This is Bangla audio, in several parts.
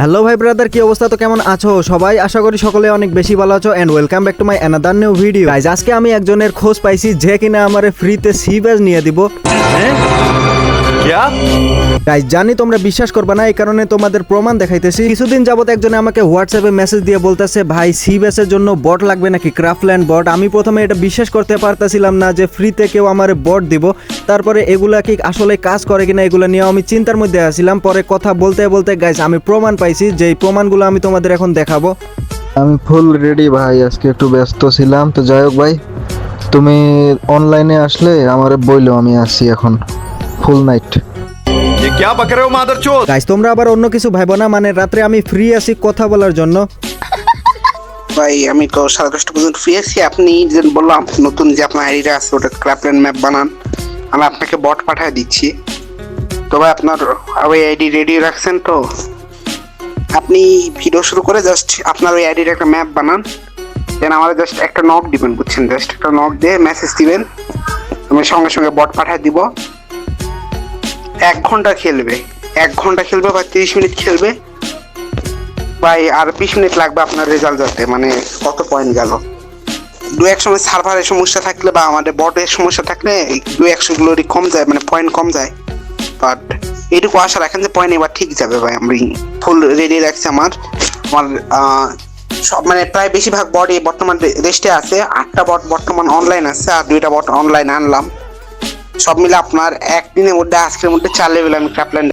হ্যালো ভাই ব্রাদার, কি অবস্থা? তো কেমন আছো সবাই? আশা করি সকলে অনেক বেশি ভালো আছো and welcome back to my another new video. Guys, আজকে আমি একজনের খোঁজ পাইছি যে কিনা আমারে ফ্রিতে সি ব্যাজ নিয়ে দিব। গাইজ, জানি তোমরা বিশ্বাস করবে না, এই কারণে তোমাদের প্রমাণ দেখাইতেছি। কিছুদিন যাবত একজনে আমাকে হোয়াটসঅ্যাপে মেসেজ দিয়ে বলতেছে, ভাই সি ব্যাসের জন্য বট লাগবে নাকি, ক্রাফটল্যান্ড বট। আমি প্রথমে এটা বিশ্বাস করতে পারতেছিলাম না যে ফ্রিতে কেউ আমারে বট দিব। তারপরে এগুলা কি আসলে কাজ করে কিনা এগুলো নিয়ে আমি চিন্তার মধ্যে আসছিলাম। পরে কথা বলতে বলতে গাইজ আমি প্রমাণ পাইছি, যে এই প্রমাণগুলো আমি তোমাদের এখন দেখাবো। আমি ফুল রেডি ভাই, আজকে একটু ব্যস্ত ছিলাম। তো যাই হোক ভাই, তুমি অনলাইনে আসলে আমারে বইলো, আমি আসি এখন ফুল নাইট। ये क्या बक रहे हो मादरचोद? গাইজ, তোমরা আবার অন্য কিছু ভাইবো না, মানে রাত্রে আমি ফ্রি আছি কথা বলার জন্য। ভাই আমি তো 10:30 পর্যন্ত ফ্রি আছি। আপনি যে বললাম নতুন যে আপনার আইডিটা আছে ওটা ক্রাফটল্যান্ড ম্যাপ বানান, আমি আপনাকে বট পাঠিয়ে দিচ্ছি। তো ভাই আপনার ওই আইডি রেডি রাখছেন তো? আপনি ভিডিও শুরু করে জাস্ট আপনার ওই আইডির একটা ম্যাপ বানান, দেন আমার জাস্ট একটা নক দিবেন, বুঝছেন? জাস্ট একটা নক দিয়ে মেসেজ দিবেন, আমি সঙ্গে সঙ্গে বট পাঠিয়ে দিব। 1 ঘন্টা খেলবে, 1 ঘন্টা খেলবে বা 30 মিনিট খেলবে ভাই, আর 20 মিনিট লাগবে আপনার রেজাল্ট যাতে, মানে কত পয়েন্ট গেল। 2-1 সময় সার্ভারের সমস্যা থাকলে বা আমাদের বটের সমস্যা থাকলে 2-100 গ্লোরি কম যায়, মানে পয়েন্ট কম যায়। বাট এইটুকু আশা রাখেন যে পয়েন্ট এবার ঠিক যাবে ভাই। আমি ফুল রেডি রাখছি। আমার সব মানে প্রায় বেশিরভাগ বট এই বর্তমান রেস্টে আছে। 8টা বট বর্তমান অনলাইন আছে আর 2টা বট অনলাইন আনলাম। সব মিলে আপনার একদিনের মধ্যে আজকের মধ্যে 4 লেভেল আমি ক্রাফটল্যান্ড।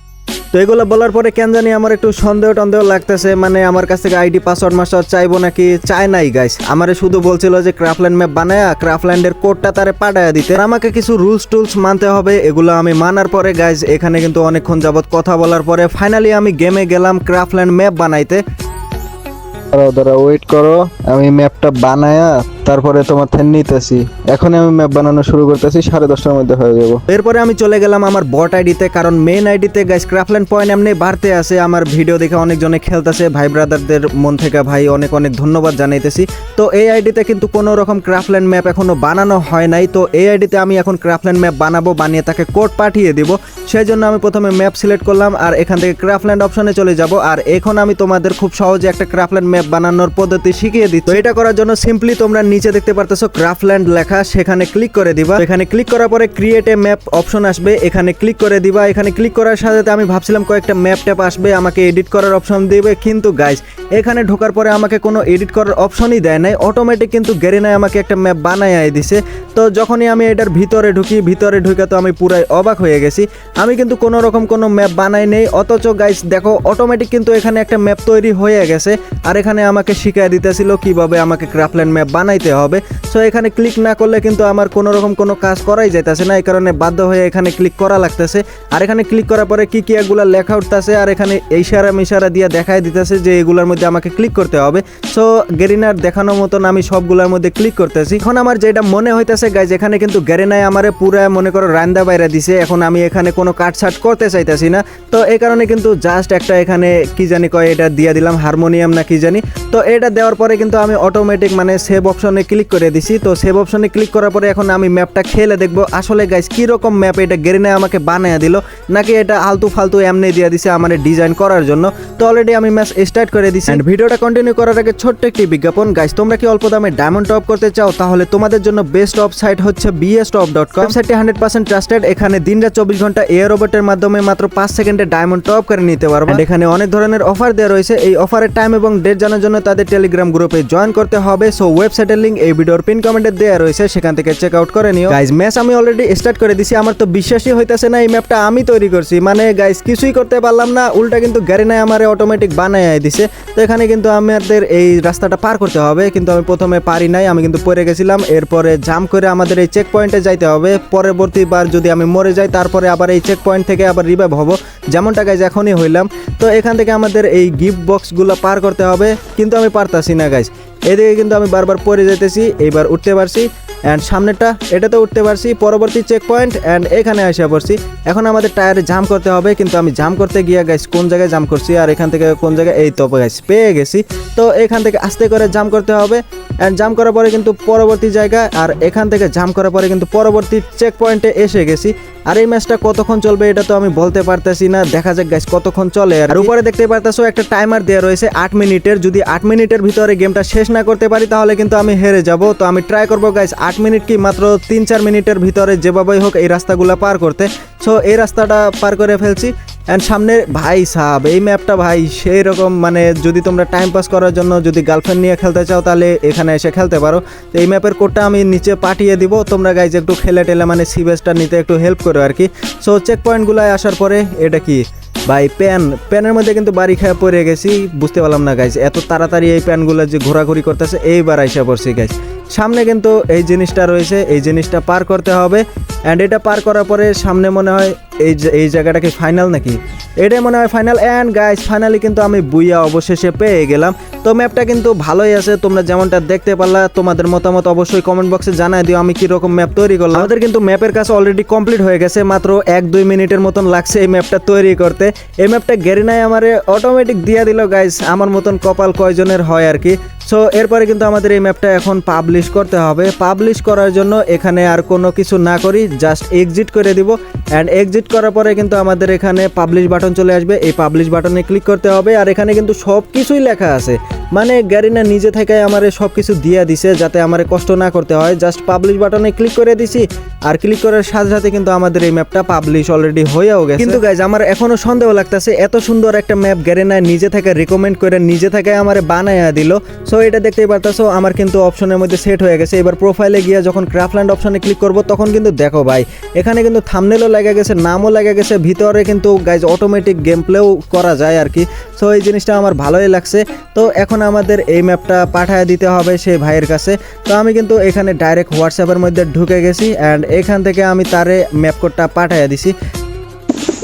তো এগুলো বলার পরে কেন জানি আমার একটু সন্দেহ টন্দেহ লাগতেছে, মানে আমার কাছ থেকে আইডি পাসওয়ার্ড মাসওয়ার্ড চাইবো নাকি, চায় নাই গাইস। আমারে শুধু বলছিল যে ক্রাফটল্যান্ড ম্যাপ বানায়া ক্রাফটল্যান্ডের কোডটা তারে পাঠায়া দিতে, আর আমাকে কিছু রুলস টুলস মানতে হবে। এগুলো আমি মানার পরে গাইস, এখানে কিন্তু অনেকক্ষণ যাবত কথা বলার পরে ফাইনালি আমি গেমে গেলাম ক্রাফটল্যান্ড ম্যাপ বানাইতে। দাঁড়াও ওয়েট করো, আমি ম্যাপটা বানায়া তারপরে তোমার থেকে নিতেছি। এখন আমি ম্যাপ বানানো শুরু করতেছি, 10:30টার মধ্যে হয়ে যাবো। এরপরে আমি চলে গেলাম আমার বট আইডিতে, কারণ মেন আইডিতে গাইস ক্রাফটল্যান্ড পয়েন্ট এমনি বাড়তে আছে। আমার ভিডিও দেখে অনেকজনে খেলতেছে, ভাই ব্রাদারদের মন থেকে ভাই অনেক অনেক ধন্যবাদ জানাইতেছি। তো এই আইডিতে কিন্তু কোনো রকম ক্রাফটল্যান্ড ম্যাপ এখনো বানানো হয় নাই। তো এই আইডিতে আমি এখন ক্রাফটল্যান্ড ম্যাপ বানাবো, বানিয়ে তাকে কোড পাঠিয়ে দিব। সেই জন্য আমি প্রথমে ম্যাপ সিলেক্ট করলাম আর এখান থেকে ক্রাফটল্যান্ড অপশনে চলে যাব। আর এখন আমি তোমাদের খুব সহজে একটা ক্রাফটল্যান্ড ম্যাপ বানানোর পদ্ধতি শিখিয়ে দিই। তো এটা করার জন্য সিম্পলি তোমরা নিচে দেখতে পারতেছো ক্রাফটল্যান্ড লেখা, সেখানে ক্লিক করে দিবা। এখানে ক্লিক করার পরে ক্রিয়েট এ ম্যাপ অপশন আসবে, এখানে ক্লিক করে দিবা। এখানে ক্লিক করার সাথে সাথে আমি ভাবছিলাম কয়েকটা ম্যাপ ট্যাপ আসবে, আমাকে এডিট করার অপশন দিবে, কিন্তু গাইস এখানে ঢোকার পরে আমাকে কোনো এডিট করার অপশনই দেয় নাই। অটোমেটিক কিন্তু গেরিনাই আমাকে একটা ম্যাপ বানায় দিছে। তো যখনই আমি এটার ভিতরে ঢুকে তো আমি পুরাই অবাক হয়ে গেছি। আমি কিন্তু কোনো রকম কোনো ম্যাপ বানাই নেই, অথচ গাইস দেখো অটোমেটিক কিন্তু এখানে একটা ম্যাপ তৈরি হয়ে গেছে। আর এখানে আমাকে শিখিয়ে দিতেছিল কিভাবে আমাকে ক্রাফটল্যান্ড ম্যাপ বানাইতে হবে। সো এখানে ক্লিক না করলে কিন্তু আমার কোনো রকম কোনো কাজ করাই যাইতেছে না, এই কারণে বাধ্য হয়ে এখানে ক্লিক করা লাগতেছে। আর এখানে ক্লিক করার পরে কি এগুলা লেখা উঠতেছে, আর এখানে ইশারা মিশারা দিয়ে দেখাই দিতেছে যে এগুলোর মধ্যে আমাকে ক্লিক করতে হবে। সো গেরিনার দেখানো মতন আমি সবগুলোর মধ্যে ক্লিক করতেছি। এখন আমার যেটা মনে হইতেছে গাইজ, এখানে কিন্তু গেরিনাই আমারে পুরা মনে করো রান্দা বাইরে দিছে। এখন আমি এখানে কোনো কাটছাট করতে চাইতেছি না, তো এই কারণে কিন্তু জাস্ট একটা এখানে কি জানি কয় এটা দিয়ে দিলাম, হারমোনিয়াম না কি জানি। তো এটা দেওয়ার পরে কিন্তু আমি অটোমেটিক মানে সেভ অপশনে ক্লিক করে দিছি। তো সেভ অপশনে ক্লিক করার পরে এখন আমি ম্যাপটা খেলে দেখবো আসলে গাইস কিরকম ম্যাপ এটা গেরিনাই আমাকে বানিয়ে দিল, নাকি এটা আলতু ফালতু এমনি দিয়ে দিছে আমার ডিজাইন করার জন্য। তো অলরেডি আমি ম্যাচ স্টার্ট করে দিছি। এন্ড ভিডিওটা কন্টিনিউ করার আগে ছোট্ট একটি বিজ্ঞাপন, গাইস তোমরা কি অল্প দামে ডায়মন্ড টপ করতে চাও? তাহলে তোমাদের জন্য বেস্ট অফ সাইট হচ্ছে bstop.com। ওয়েবসাইটটি 100% ট্রাস্টেড। এখানে দিনরাত 24 ঘন্টা এয়ার রোবটের মাধ্যমে মাত্র 5 সেকেন্ডে ডায়মন্ড টপ করে নিতে পারবে। এখানে অনেক ধরনের অফার দেওয়া রয়েছে। এই অফারের টাইম এবং ডেট জানার জন্য তাদের টেলিগ্রাম গ্রুপে জয়েন করতে হবে। সো ওয়েবসাইটের লিংক এই ভিডিওর পিন কমেন্টে দেওয়া রয়েছে, সেখান থেকে চেক আউট করে নিও। গাইস ম্যাচ আমি অলরেডি স্টার্ট করে দিছি। আমার তো বিশ্বাসই হইতাছে না এই ম্যাপটা আমি তৈরি করছি, মানে গাইস কিছুই করতে পারলাম না, উল্টা কিন্তু গেরিনাই আমারে অটোমেটিক বানায় দিছে। তো এখানে কিন্তু আমাদের এই রাস্তাটা পার করতে হবে, কিন্তু আমি প্রথমে পারি নাই, আমি কিন্তু পড়ে গেছিলাম। এরপরে জাম্প করে আমাদের এই চেক পয়েন্টে যাইতে হবে। পরবর্তীবার যদি আমি মরে যাই তারপরে আবার এই চেক পয়েন্ট থেকে আবার রিভাইভ হব, যেমনটা গাইস এখনই হইলাম। তো এখান থেকে আমাদের এই গিফট বক্সগুলো পার করতে হবে, কিন্তু আমি পারতাছি না গাইস। এদিকে কিন্তু আমি বারবার পড়ে যেতেছি, এইবার উঠতে পারছি। অ্যান্ড সামনেটা এটাতে উঠতে পারছি, পরবর্তী চেক পয়েন্ট অ্যান্ড এখানে এসে পড়ছি। এখন আমাদের টায়ারে জাম করতে হবে, কিন্তু আমি জাম করতে গিয়ে গাইস কোন জায়গায় জাম করছি আর এখান থেকে কোন জায়গায়, এই তো গাইস পেয়ে গেছি। তো এখান থেকে আস্তে করে জাম করতে হবে অ্যান্ড জাম করার পরে কিন্তু পরবর্তী জায়গায়, আর এখান থেকে জাম করার পরে কিন্তু পরবর্তী চেক পয়েন্টে এসে গেছি। আর এই ম্যাচটা কতক্ষণ চলবে এটা তো আমি বলতে পারতেছি না, দেখা যাক গাইস কতক্ষণ চলে। আর উপরে দেখতে পারতেছো একটা টাইমার দেওয়া রয়েছে 8 মিনিটের, যদি 8 মিনিটের ভিতরে গেমটা শেষ না করতে পারি তাহলে কিন্তু আমি হেরে যাব। তো আমি ট্রাই করবো গাইস 8 মিনিট কি মাত্র 3-4 মিনিটের ভিতরে যেভাবেই হোক এই রাস্তাগুলো পার করতে। সো এই রাস্তাটা পার করে ফেলছি অ্যান্ড সামনে ভাই সাহাব এই ম্যাপটা ভাই সেই রকম, মানে যদি তোমরা টাইম পাস করার জন্য যদি গার্লফ্রেন্ড নিয়ে খেলতে চাও তাহলে এখানে এসে খেলতে পারো। তো এই ম্যাপের কোডটা আমি নিচে পাঠিয়ে দিব, তোমরা গাইজ একটু খেলে টেলে মানে সিবেসটা নিতে একটু হেল্প করো আর কি। সো চেক পয়েন্টগুলোয় আসার পরে এটা কি ভাই প্যানের মধ্যে কিন্তু বাড়ি খেয়ে পড়ে গেছি, বুঝতে পারলাম না গাইজ এত তাড়াতাড়ি এই প্যানগুলো যে ঘোরাঘুরি করতেছে। এইবার আইসা পড়ছি গাইজ, সামনে কিন্তু এই জিনিসটা রয়েছে, এই জিনিসটা পার করতে হবে অ্যান্ড এটা পার করার পরে সামনে মনে হয় এই জায়গাটা কি ফাইনাল নাকি, এটাই মনে হয় ফাইনাল। অ্যান্ড গাইস ফাইনালি কিন্তু আমি বুইয়া অবশেষে পেয়ে গেলাম। তো ম্যাপটা কিন্তু ভালোই আছে, তোমরা যেমনটা দেখতে পারলা। তোমাদের মতামত অবশ্যই কমেন্ট বক্সে জানাই দিও আমি কীরকম ম্যাপ তৈরি করলাম। আমাদের কিন্তু ম্যাপের কাছে অলরেডি কমপ্লিট হয়ে গেছে, মাত্র 1-2 মিনিটের মতন লাগছে এই ম্যাপটা তৈরি করতে। এই ম্যাপটা গেরিনাই আমারে অটোমেটিক দিয়ে দিল গাইস, আমার মতন কপাল কয়জনের হয় আর কি। সো এরপরে কিন্তু আমাদের এই ম্যাপটা এখন পাবলিশ করতে হবে। পাবলিশ করার জন্য এখানে আর কোনো কিছু না করি, জাস্ট এক্সিট করে দিব অ্যান্ড এক্সিট করার পরে কিন্তু আমাদের এখানে পাবলিশ বাটন চলে আসবে। এই পাবলিশ বাটনে ক্লিক করতে হবে আর এখানে কিন্তু সব কিছুই লেখা আছে, মানে গ্যারিনা নিজে থেকে আমারে সব কিছু দিয়ে দিছে যাতে আমারে কষ্ট না করতে হয়। জাস্ট পাবলিশ বাটনে ক্লিক করে দিছি আর ক্লিক করার সাথে সাথে কিন্তু আমাদের এই ম্যাপটা পাবলিশ অলরেডি হয়েও গেছে। কিন্তু গাইজ আমার এখনো সন্দেহ লাগতেছে, এত সুন্দর একটা ম্যাপ গ্যারিনা নিজে থেকে রিকমেন্ড করে নিজে থেকে আমারে বানাইয়া দিল। সো এটা দেখতেই পারতেছো আমার কিন্তু অপশনের মধ্যে সেট হয়ে গেছে। এবার প্রোফাইলে গিয়ে যখন ক্রাফটল্যান্ড অপশনে ক্লিক করব তখন কিন্তু দেখো ভাই এখানে কিন্তু থাম্বনেলও লেগে গেছে, নামও লেগে গেছে, ভিতরে কিন্তু গাইজ অটোমেটিক গেম প্লেও করা যায় আর কি। সো এই জিনিসটা আমার ভালোই লাগছে। তো এখন আমাদের এই ম্যাপটা পাঠিয়ে দিতে হবে সেই ভাইয়ের কাছে। তো আমি কিন্তু এখানে ডাইরেক্ট হোয়াটসঅ্যাপের মধ্যে ঢুকে গেছি অ্যান্ড এখান থেকে আমি তারে ম্যাপ কোডটা পাঠিয়ে দিছি।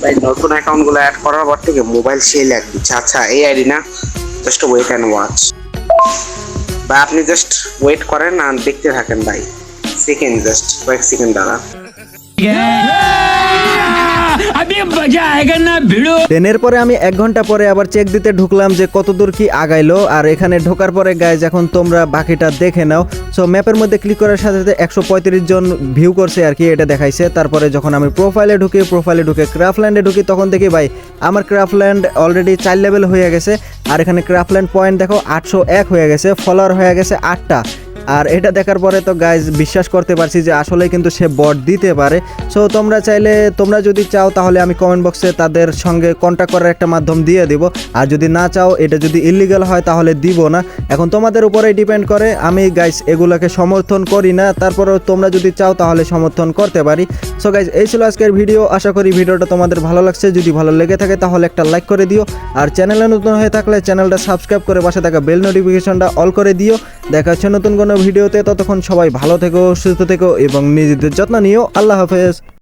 ভাই নতুন অ্যাকাউন্টগুলো অ্যাড করার পর থেকে মোবাইল সেই ল্যাগ দিচ্ছে। আচ্ছা এই আইডি না, জাস্ট ওয়েট অ্যান্ড ওয়াচ। বা আপনি জাস্ট ওয়েট করেন আর দেখতে থাকেন ভাই, সেকেন্ড জাস্ট কয়েক সেকেন্ড দ্বারা। ট্রেনের পরে আমি 1 ঘন্টা পরে আবার চেক দিতে ঢুকলাম যে কতদূর কি আগাইলো। আর এখানে ঢোকার পরে গাইজ এখন তোমরা বাকিটা দেখে নাও। সো ম্যাপের মধ্যে ক্লিক করার সাথে সাথে 135 জন ভিউ করছে আর কি, এটা দেখাইছে। তারপরে যখন আমি প্রোফাইলে ঢুকে ক্রাফটল্যান্ডে ঢুকি তখন দেখি ভাই আমার ক্রাফটল্যান্ড অলরেডি 4 লেভেল হয়ে গেছে। আর এখানে ক্রাফটল্যান্ড পয়েন্ট দেখো 801 হয়ে গেছে, ফলোয়ার হয়ে গেছে 8টা। আর এটা দেখার পরে তো গাইজ বিশ্বাস করতে পারছি যে আসলে কিন্তু সে বট দিতে পারে। সো তোমরা চাইলে, তোমরা যদি চাও তাহলে আমি কমেন্ট বক্সে তাদের সঙ্গে কন্ট্যাক্ট করার একটা মাধ্যম দিয়ে দিব। আর যদি না চাও, এটা যদি ইলিগাল হয় তাহলে দিব না, এখন তোমাদের উপরেই ডিপেন্ড করে। আমি গাইজ এগুলোকে সমর্থন করি না, তারপরেও তোমরা যদি চাও তাহলে সমর্থন করতে পারি। সো গাইজ এই ছিল আজকের ভিডিও, আশা করি ভিডিওটা তোমাদের ভালো লাগছে। যদি ভালো লেগে থাকে তাহলে একটা লাইক করে দিও, আর চ্যানেলে নতুন হয়ে থাকলে চ্যানেলটা সাবস্ক্রাইব করে পাশে থাকা বেল নোটিফিকেশনটা অল করে দিও। দেখা হচ্ছে নতুন কোনো ভিডিওতে, ততক্ষণ সবাই ভালো থেকো, সুস্থ থেকো এবং নিজেদের যত্ন নিও। আল্লাহ হাফেজ।